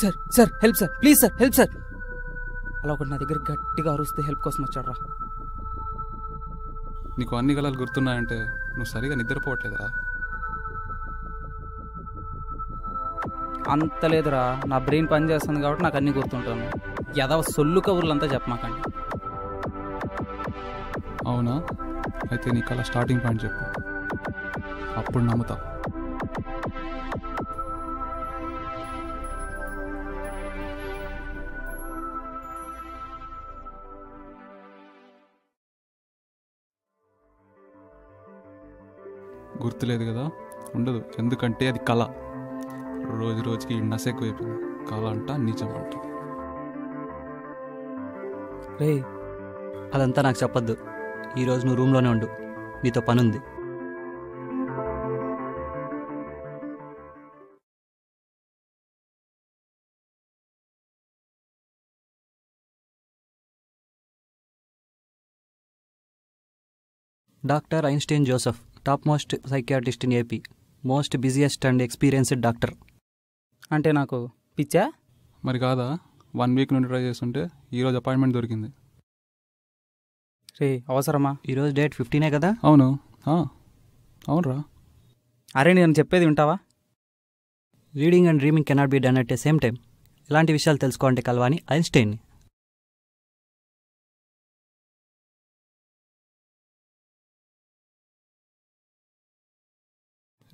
Sir sir help sir, please sir, help sir. అలా ఒకటి నా దగ్గర గట్టిగా అరుస్తే హెల్ప్ కోసం వచ్చాడ్రా. నీకు అన్ని కళలు గుర్తున్నాయంటే నువ్వు సరిగా నిద్రపోవట్లేదా? అంత లేదురా, నా బ్రెయిన్ పని చేస్తుంది కాబట్టి నాకు అన్నీ గుర్తుంటాను. యదవ సొల్లు కబుర్లంతా చెప్పమాకండి. అవునా? అయితే నీ కళ స్టార్టింగ్ పాయింట్ చెప్పు, అప్పుడు నమ్ముతా. గుర్తులేదు కదా? ఉండదు, ఎందుకంటే అది కళ. రోజు రోజుకి నస ఎక్కువైపోయింది. కళ అంట, నిజం అంట. రే, అదంతా నాకు చెప్పొద్దు. ఈరోజు నువ్వు రూమ్లోనే ఉండు, నీతో పనుంది. Doctor Einstein Joseph, top most psychiatrist in AP, most busiest and experienced doctor. అంటే నాకు పిచ్చా? మరి కాదా, 1 వీక్ నుండి ట్రై చేస్తుంటే ఈరోజు అపాయింట్మెంట్ దొరికింది. రే అవసరమా? ఈరోజు డేట్ 15 కదా? అవును. అవునరా. అరే నేను చెప్పేది వింటావా? Reading and dreaming cannot be done at a same time. ఇలాంటి విషయాలు తెలుసుకోవాలంటే కలవాని ఐన్స్టైన్.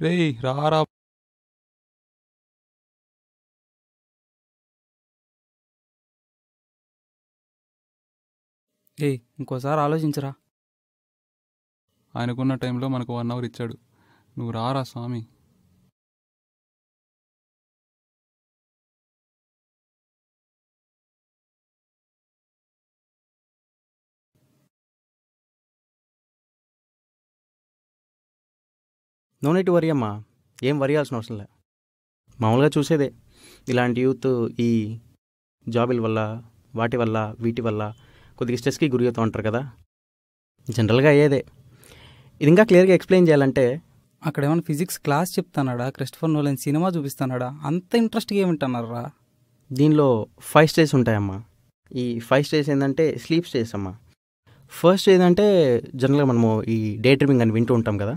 రే రారా. ఇంకోసారి ఆలోచించరా. ఆయనకున్న టైంలో మనకు 1 అవర్ ఇచ్చాడు. నువ్వు రారా స్వామి. నో నీట్ వరీ అమ్మా, ఏం వరీ అవ్వాల్సిన అవసరం లే. మామూలుగా చూసేదే ఇలాంటి యూత్ ఈ జాబుల వల్ల వాటి వల్ల వీటి వల్ల కొద్దిగా స్ట్రెస్కి గురి అవుతూ ఉంటారు కదా, జనరల్గా అయ్యేదే. ఇది ఇంకా క్లియర్గా ఎక్స్ప్లెయిన్ చేయాలంటే, అక్కడ ఏమైనా ఫిజిక్స్ క్లాస్ చెప్తానాడా, క్రిస్టోఫర్ నోలన్ సినిమా చూపిస్తానాడా, అంత ఇంట్రెస్ట్గా ఏమింటున్నారా? దీనిలో 5 స్టేజ్ ఉంటాయమ్మా. ఈ 5 స్టేజ్ ఏంటంటే స్లీప్ స్టేజ్ అమ్మా. ఫస్ట్ స్టేజ్ అంటే జనరల్గా మనము ఈ డే డ్రీమింగ్ అని వింటూ ఉంటాం కదా,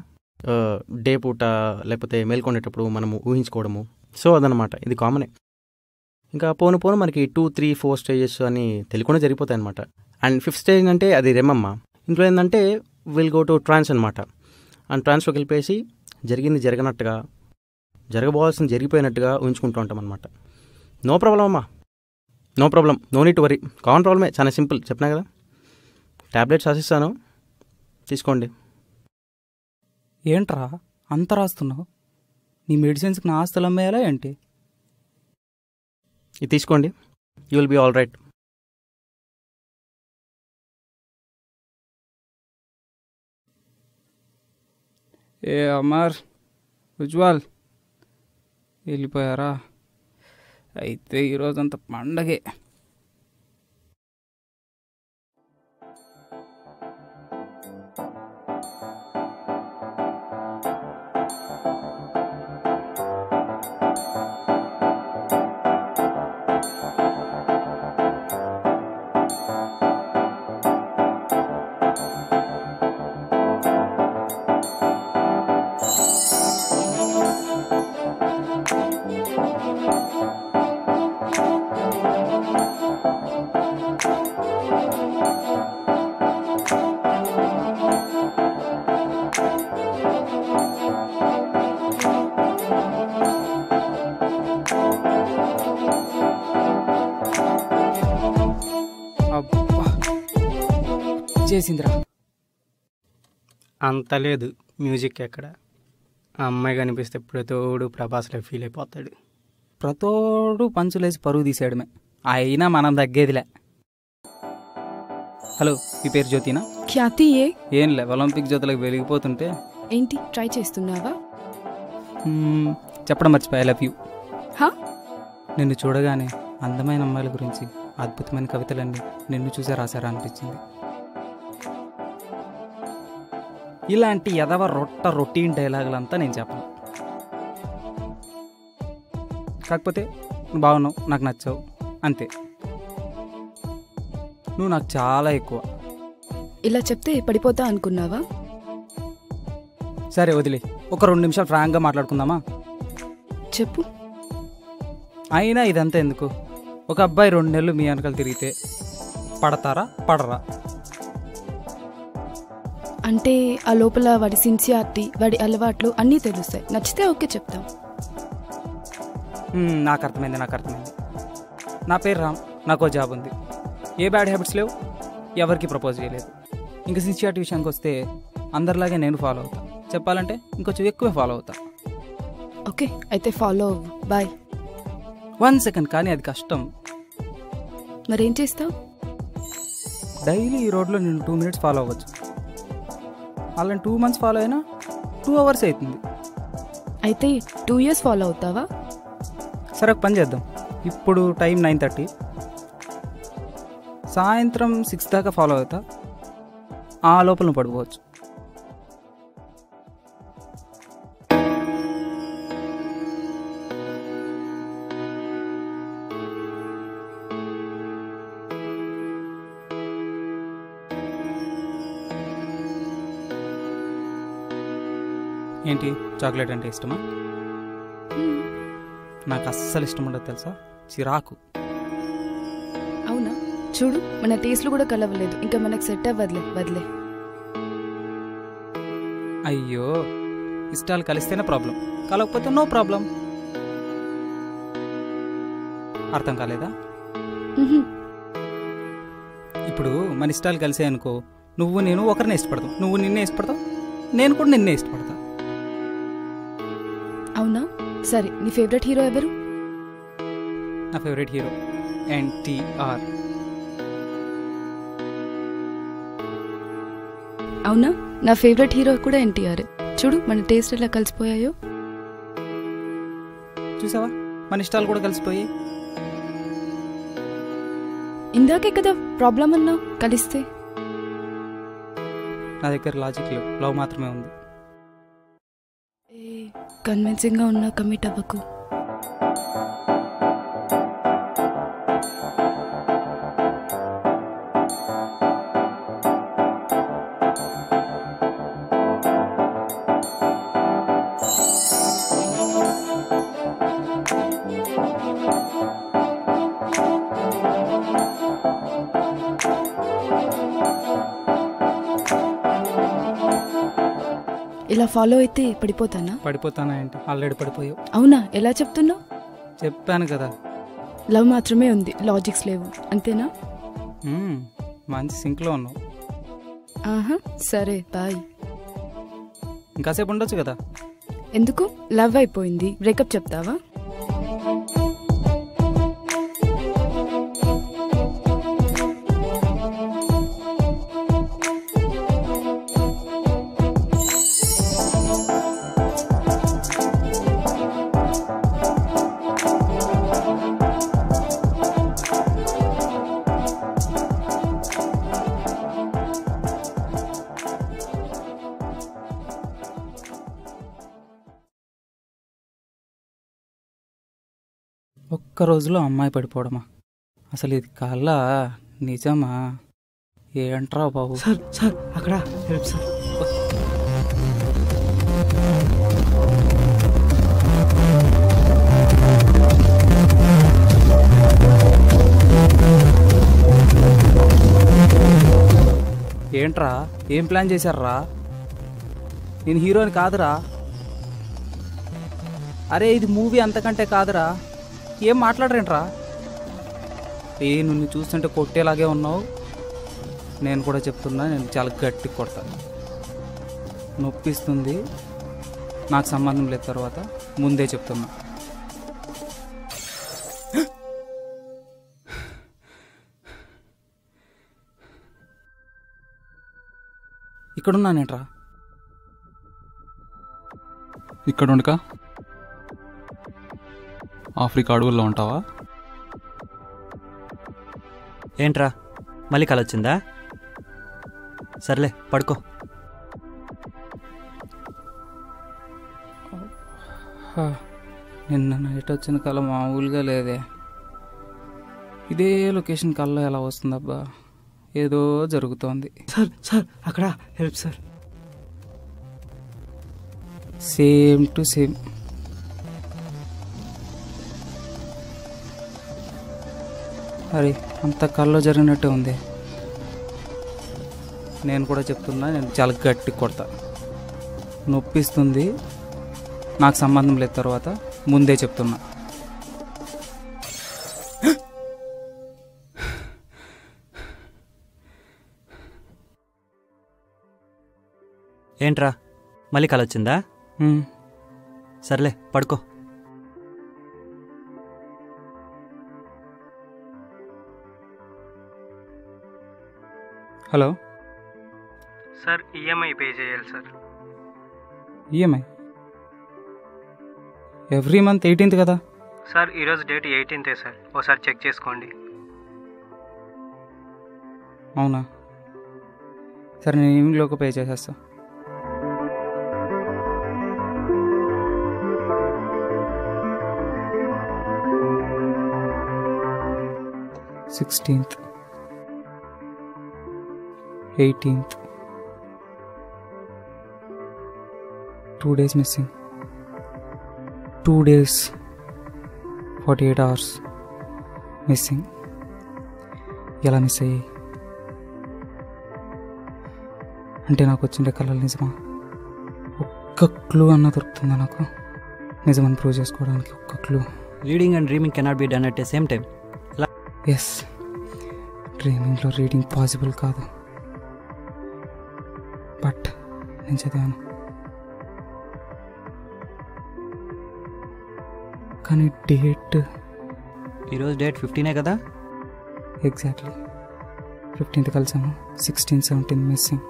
డే పూట లేకపోతే మేల్కొనేటప్పుడు మనము ఊహించుకోవడము. సో అదనమాట, ఇది కామనే. ఇంకా పోను పోను మనకి 2, 3, 4 స్టేజెస్ అని తెలియకుండా జరిగిపోతాయి అనమాట. అండ్ 5th స్టేజ్ అంటే అది రెమ్ అమ్మ. ఇంట్లో ఏంటంటే విల్ గో టు ట్రాన్స్ అనమాట. అండ్ ట్రాన్స్లోకి వెళ్ళిపోయేసి జరిగింది జరగనట్టుగా, జరగబోవాల్సింది జరిగిపోయినట్టుగా ఊహించుకుంటూ ఉంటాం అనమాట. నో ప్రాబ్లం అమ్మా, no problem, no need worry. Common ప్రాబ్లమే, చాలా సింపుల్. చెప్పినా కదా, ట్యాబ్లెట్స్ రాసిస్తాను, తీసుకోండి. ఏంట్రా అంత రాస్తున్నావు? నీ మెడిసిన్స్కి నా ఆస్తులు అమ్మేయాలా ఏంటి? ఇది తీసుకోండి, you will be all right. ఏ అమర్, ఉజ్వాల్ వెళ్ళిపోయారా? అయితే ఈరోజంతా పండగే. చేసిందిరా. అంత లేదు మ్యూజిక్ ఎక్కడ. ఆ అమ్మాయి కనిపిస్తే ప్రతోడు ప్రభాస్లో ఫీల్ అయిపోతాడు. ప్రతోడు పంచులేసి పరుగు తీసేయడమే. అయినా మనం తగ్గేదిలే. హలో, మీ పేరు జ్యోతినా? ఖ్యాతి ఏంలే, ఒలింపిక్ జ్యోతులకు వెలిగిపోతుంటే ఏంటి ట్రై చేస్తున్నావా? చెప్పడం మర్చిపోయి ఐ లవ్ యూ. హా? నిన్ను చూడగానే అందమైన అమ్మాయిల గురించి అద్భుతమైన కవితలన్నీ నిన్ను చూసే రాశారా అనిపించింది. ఇలాంటి ఎదవ రొటీన్ డైలాగులంతా నేను చెప్పను. కాకపోతే నువ్వు బాగున్నావు, నాకు నచ్చావు, అంతే. నువ్వు నాకు చాలా ఎక్కువ. ఇలా చెప్తే పడిపోతా అనుకున్నావా? సరే వదిలే, ఒక 2 నిమిషాలు ఫ్రాంక్గా మాట్లాడుకుందామా? చెప్పు. అయినా ఇదంతా ఎందుకు? ఒక అబ్బాయి 2 నెలలు మీ వెనకాల తిరిగితే పడతారా పడరా? అంటే ఆ లోపల వాడి సిన్సియారిటీ, వాడి అలవాట్లు అన్నీ తెలుస్తాయి. నచ్చితే ఓకే చెప్తాం. నాకు అర్థమైంది. నా పేరు రామ్, నాకు జాబ్ ఉంది, ఏ బ్యాడ్ హ్యాబిట్స్ లేవు, ఎవరికి ప్రపోజ్ చేయలేదు. ఇంకా సిన్సియారిటీ విషయానికి వస్తే అందరిలాగే నేను ఫాలో అవుతా, చెప్పాలంటే ఇంకొంచెం ఎక్కువే ఫాలో అవుతా. ఓకే, అయితే ఫాలో అవ్వు. బాయ్. 1 సెకండ్, కానీ అది కష్టం. మరేం చేస్తావు? డైలీ ఈ రోడ్లో నేను 2 మినిట్స్ ఫాలో అవ్వచ్చు. అలా 2 మంత్స్ ఫాలో అయినా 2 అవర్స్ అవుతుంది. అయితే 2 years ఫాలో అవుతావా? సరే, ఒక పని చేద్దాం. ఇప్పుడు టైం 9:30, సాయంత్రం 6 దాకా ఫాలో అవుతా, ఆ లోపల నువ్వు పడిపోవచ్చు. ఏంటి, చాక్లెట్ అంటే ఇష్టమా? నాకు అస్సలు ఇష్టం ఉండదు తెలుసా, చిరాకు. అవునా? చూడు, మన టేస్ట్లు కూడా కలవలేదు, ఇంకా మనకు సెట్ అవ్వదులే. అయ్యో, ఇష్టాలు కలిస్తేనే ప్రాబ్లం, కలవకపోతే నో ప్రాబ్లం. అర్థం కాలేదా? ఇప్పుడు మన ఇష్టాలు కలిసాయి అనుకో, నువ్వు నేను ఒకరిని ఇష్టపడతావు, నువ్వు నిన్నే ఇష్టపడతావు, నేను కూడా నిన్నే ఇష్టపడతా. అవునా? సరే, నీ ఫేవరెట్ హీరో ఎవరు? నా ఫేవరెట్ హీరో ఎన్టీఆర్. అవునా? నా ఫేవరెట్ హీరో కూడా ఎన్టీఆర్. చూడు, మన టేస్ట్ ఎలా కలిసిపోయాయో. చూసావా, మన ఇష్టాలు కూడా కలిసిపోయి. ఇందాకే కదా ప్రాబ్లం అన్నావు, కలిస్తే. నా దగ్గర లాజిక్ లేవు, లవ్ మాత్రమే ఉంది. కన్విన్సింగ్ గా ఉన్నా కమిట్ అవ్వకు. ఇలా ఫాలో అయితే పడిపోతానా ఏంటి? ఆల్రెడీ పడిపోయావు. అవునా? ఎలా చెప్తున్నావు? చెప్పాను కదా, లవ్ మాత్రమే ఉంది, లాజిక్స్ లేవు, అంతేనా? మంచి సింక్లో ఉన్నావు. ఆహా, సరే బాయ్. ఇంకాసేపు ఉండొచ్చు కదా. ఎందుకు? లవ్ అయిపోయింది, బ్రేకప్ చెప్తావా? ఒక్క రోజులో అమ్మాయి పడిపోవడమా? అసలు ఇది కళ్ళ నిజమా? ఏంట్రా బాబు? సార్ అక్కడ హెల్ప్ సార్. ఏంట్రా, ఏం ప్లాన్ చేశారా? నేను హీరోని కాదురా. అరే, ఇది మూవీ అంతకంటే కాదురా. ఏం మాట్లాడరేంట్రా? నిన్ను చూస్తుంటే కొట్టేలాగే ఉన్నావు. నేను కూడా చెప్తున్నా, నేను చాలా గట్టి కొడతాను. నొప్పిస్తుంది, నాకు సంబంధం లేదు. తర్వాత ముందే చెప్తున్నా. ఇక్కడున్నానేట్రా. ఇక్కడ ఉండక ఆఫ్రికా అడవుల్లో ఉంటావా? ఏంట్రా మళ్ళీ కల వచ్చిందా? సర్లే పడుకో. నిన్న నైట్ వచ్చిన కళ మామూలుగా లేదే. ఇదే లొకేషన్ కల్లో ఎలా వస్తుందబ్బా? ఏదో జరుగుతోంది. సార్ సార్ అక్కడ help sir. Same to same. అరే అంత కల్లో జరిగినట్టే ఉంది. నేను కూడా చెప్తున్నా, నేను చాలా గట్టి కొడతా. నొప్పిస్తుంది, నాకు సంబంధం లేదు. తర్వాత ముందే చెప్తున్నా. ఏంట్రా మళ్ళీ కల వచ్చిందా? సర్లే పడుకో. హలో సార్, ఈఎంఐ పే చేయాలి sir. EMI every month 18th కదా సార్? ఈరోజు డేట్ 18th సార్, ఒకసారి చెక్ చేసుకోండి. అవునా? సరే, నేను ఈవినింగ్లోకి పే చేసేస్తా. Sixteenth, 18th, 2 days missing. 2 days 48 hours missing. ఎలా మిస్ అయ్యాయి అంటే నాకు వచ్చిండే కళలు నిజమా? ఒక్క క్లూ అన్న దొరుకుతుందా నాకు నిజమని ప్రూవ్ చేసుకోవడానికి? ఒక్క clue. Reading and dreaming cannot be done at the same time. Yes, డ్రీమింగ్లో రీడింగ్ పాసిబుల్ కాదు, బట్ నేను చదివాను. కానీ డేట్ ఈరోజు డేట్ 15 కదా? ఎగ్జాక్ట్లీ 15th కలిసాము. 16, 17 మిస్సింగ్.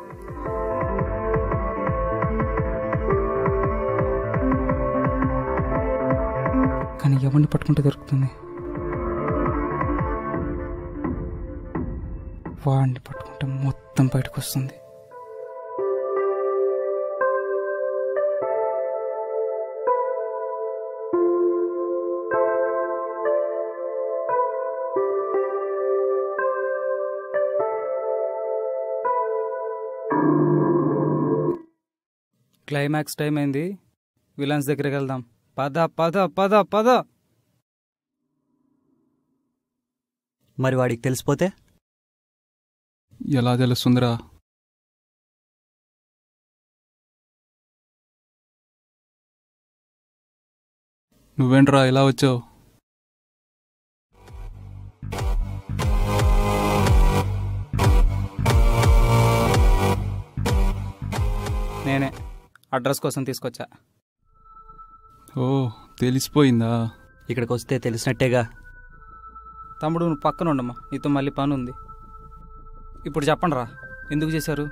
కానీ ఎవరిని పట్టుకుంటే దొరుకుతుంది? వాడిని పట్టుకుంటే మొత్తం బయటకు వస్తుంది. క్లైమాక్స్ టైం అయింది, విలన్స్ దగ్గరికి వెళ్దాం. పద పద పద పద. మరి వాడికి తెలిసిపోతే? ఎలా తెలుస్తుందిరా? నువ్వేంట్రా ఇలా వచ్చావు? నేనే అడ్రస్ కోసం తీసుకొచ్చా. ఓ, తెలిసిపోయిందా? ఇక్కడికి వస్తే తెలిసినట్టేగా. తమ్ముడు నువ్వు పక్కన ఉండమ్మా, నీతో మళ్ళీ పని ఉంది. ఇప్పుడు చెప్పండి రా, ఎందుకు చేశారు?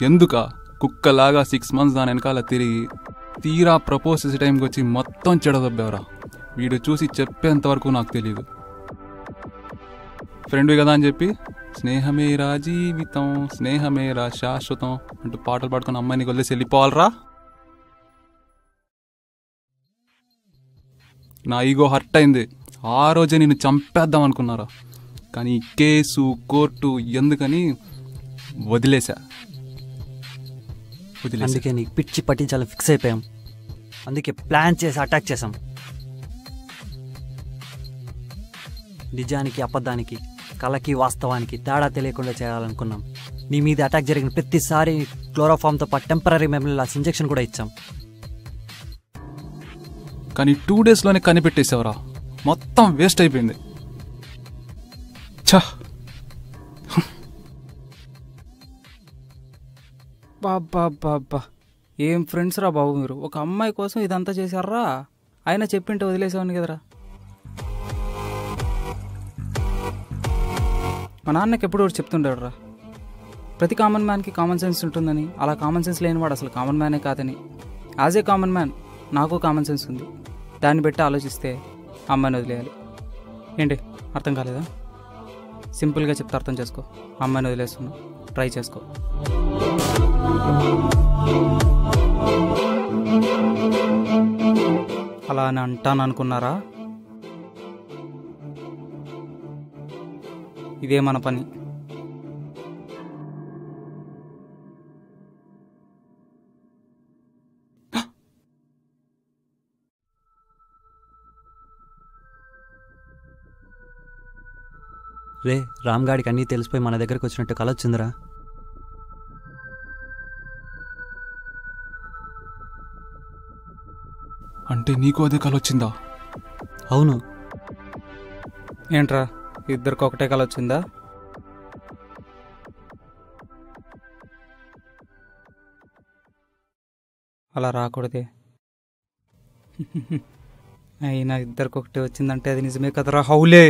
ఎందుకా కుక్కలాగా 6 months దాని వెనకాల తిరిగి తీరా ప్రపోజ్ చేసే టైంకి వచ్చి మొత్తం చెడదొబ్బావురా. వీడు చూసి చెప్పేంతవరకు నాకు తెలియదు. ఫ్రెండ్వి కదా అని చెప్పి స్నేహమేరా జీవితం, స్నేహమేరా శాశ్వతం అంటూ పాటలు పాడుకుని అమ్మాయిని వదిలేసి వెళ్ళిపోవాలరా? నా ఈగో హర్ట్ అయింది. ఆ రోజే నేను చంపేద్దాం అనుకున్నారా, కానీ కేసు కోర్టు ఎందుకని వదిలేసా. అందుకే నీకు పిచ్చి పట్టించాలని ఫిక్స్ అయిపోయాం. అందుకే ప్లాన్ చేసి అటాక్ చేసాం. నిజానికి అబద్ధానికి, కళకి వాస్తవానికి తేడా తెలియకుండా చేయాలనుకున్నాం. నీ మీద అటాక్ జరిగిన ప్రతిసారి క్లోరోఫామ్తో పాటు టెంపరీ మెమరీ లాస్ ఇంజెక్షన్ కూడా ఇచ్చాం. కానీ 2 daysలోనే కనిపెట్టేసావురా. మొత్తం వేస్ట్ అయిపోయింది. ఛ, బాబా ఏం ఫ్రెండ్స్ రా బాబు మీరు. ఒక అమ్మాయి కోసం ఇదంతా చేశారా? అయినా చెప్పింటే వదిలేసేవాడిని కదరా. మా నాన్నకి ఎప్పుడు చెప్తుంటాడు రా, ప్రతి కామన్ మ్యాన్కి కామన్ సెన్స్ ఉంటుందని, అలా కామన్ సెన్స్ లేనివాడు అసలు కామన్ మ్యానే కాదని, యాజ్ ఏ కామన్ మ్యాన్ నాకు కామన్ సెన్స్ ఉంది. దాన్ని బట్టి ఆలోచిస్తే అమ్మాయిని వదిలేయాలి. ఏంటి అర్థం కాలేదా? సింపుల్గా చెప్తే అర్థం చేసుకో. అమ్మాయిని వదిలేస్తున్నా, ట్రై చేసుకో. అలా అని అంటాను అనుకున్నారా? ఇదే మన పని. రే రామ్ గాడికి అన్నీ తెలిసిపోయి మన దగ్గరకు వచ్చినట్టు కల వచ్చిందిరా. అంటే నీకు అదే కల వచ్చిందా? అవును. ఏంట్రా ఇద్దరికి ఒకటే కల వచ్చిందా? అలా రాకూడదే. అయినా ఇద్దరికి ఒకటే వచ్చిందంటే అది నిజమే కదరా హౌలే.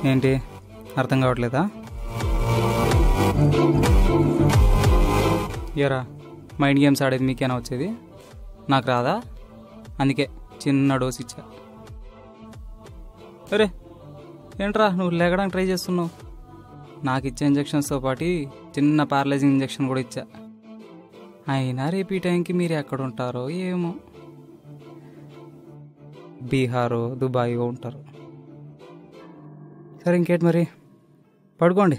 ఏంటి అర్థం కావట్లేదా? ఏరా మైండ్ గేమ్స్ ఆడేది మీకేనా వచ్చేది? నాకు రాదా? అందుకే చిన్న డోస్ ఇచ్చా. అరే ఏంట్రా నువ్వు లేగడానికి ట్రై చేస్తున్నావు? నాకు ఇచ్చే ఇంజెక్షన్స్తో పాటు చిన్న పారలైజింగ్ ఇంజెక్షన్ కూడా ఇచ్చా. అయినా రేపు ఈ టైంకి మీరు ఎక్కడ ఉంటారో ఏమో, బీహారో దుబాయో ఉంటారు. సరే ఇంకేంటి మరి, పడుకోండి.